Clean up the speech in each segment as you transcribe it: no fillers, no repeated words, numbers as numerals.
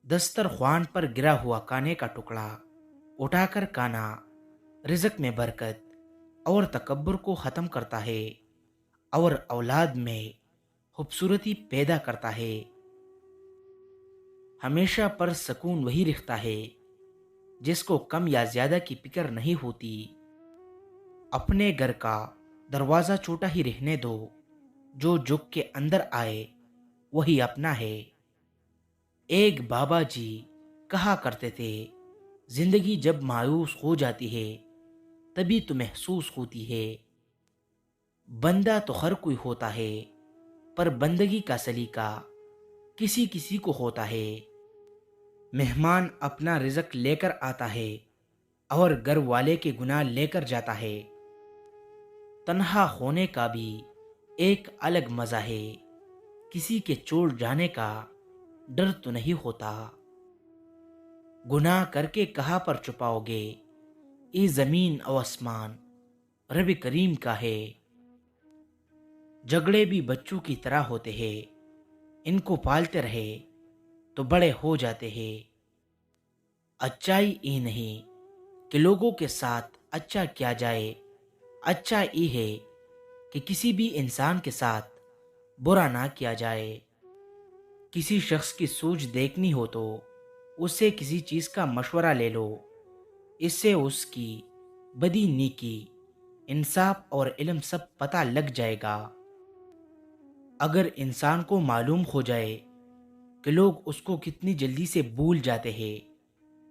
दस्तरख्वान पर गिरा हुआ खाने का टुकड़ा उठाकर खाना रिज़्क में बरकत और तकब्बुर को ख़त्म करता है और औलाद में खूबसूरती पैदा करता है। हमेशा पर सुकून वही रखता है जिसको कम या ज़्यादा की फिक्र नहीं होती। अपने घर का दरवाज़ा छोटा ही रहने दो, जो झुक के अंदर आए वही अपना है। एक बाबा जी कहा करते थे, जिंदगी जब मायूस हो जाती है तभी तो महसूस होती है। बंदा तो हर कोई होता है, पर बंदगी का सलीका किसी किसी को होता है। मेहमान अपना रिज़्क लेकर आता है और घर वाले के गुनाह लेकर जाता है। तन्हा होने का भी एक अलग मज़ा है, किसी के छोड़ जाने का डर तो नहीं होता। गुनाह करके कहाँ पर छुपाओगे, ये ज़मीन और आसमान रब करीम का है। झगड़े भी बच्चों की तरह होते हैं, इनको पालते रहे तो बड़े हो जाते हैं। अच्छाई ये नहीं कि लोगों के साथ अच्छा किया जाए, अच्छा ये है कि किसी भी इंसान के साथ बुरा ना किया जाए। किसी शख्स की सोच देखनी हो तो उससे किसी चीज़ का मशवरा ले लो, इससे उसकी बदी नेकी इंसाफ और इल्म सब पता लग जाएगा। अगर इंसान को मालूम हो जाए कि लोग उसको कितनी जल्दी से भूल जाते हैं,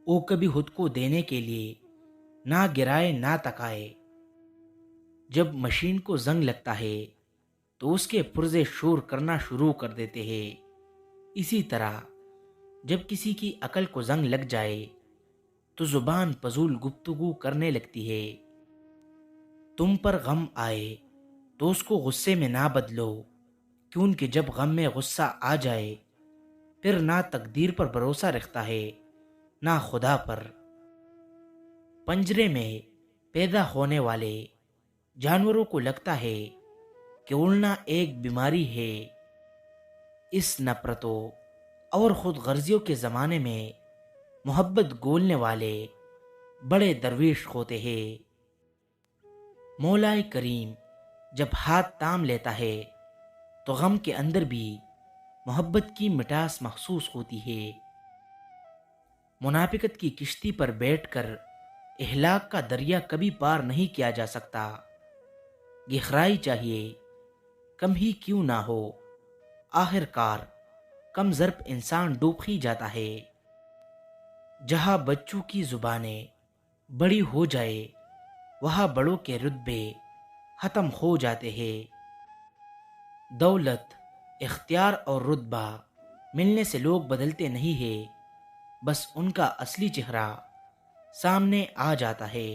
वो कभी खुद को देने के लिए ना गिराए ना तकाए। जब मशीन को जंग लगता है तो उसके पुर्जे शोर करना शुरू कर देते हैं। इसी तरह जब किसी की अकल को जंग लग जाए तो जुबान फजूल गुफ्तगू करने लगती है। तुम पर गम आए तो उसको गुस्से में ना बदलो, क्योंकि जब गम में गुस्सा आ जाए फिर ना तकदीर पर भरोसा रखता है ना खुदा पर। पंजरे में पैदा होने वाले जानवरों को लगता है कि उड़ना एक बीमारी है। इस नफरतों और खुद गर्जियों के ज़माने में मोहब्बत गोलने वाले बड़े दरवेश होते हैं। मौलाए करीम जब हाथ थाम लेता है तो गम के अंदर भी मोहब्बत की मिठास महसूस होती है। मुनाफिकत की किश्ती पर बैठकर इहलाक का दरिया कभी पार नहीं किया जा सकता। गहराई चाहिए, कम ही क्यों ना हो, आखिरकार कम ज़र्फ इंसान डूब ही जाता है। जहाँ बच्चों की जुबानें बड़ी हो जाए वहाँ बड़ों के रुतबे ख़त्म हो जाते हैं। दौलत, इख्तियार और रुतबा मिलने से लोग बदलते नहीं हैं, बस उनका असली चेहरा सामने आ जाता है।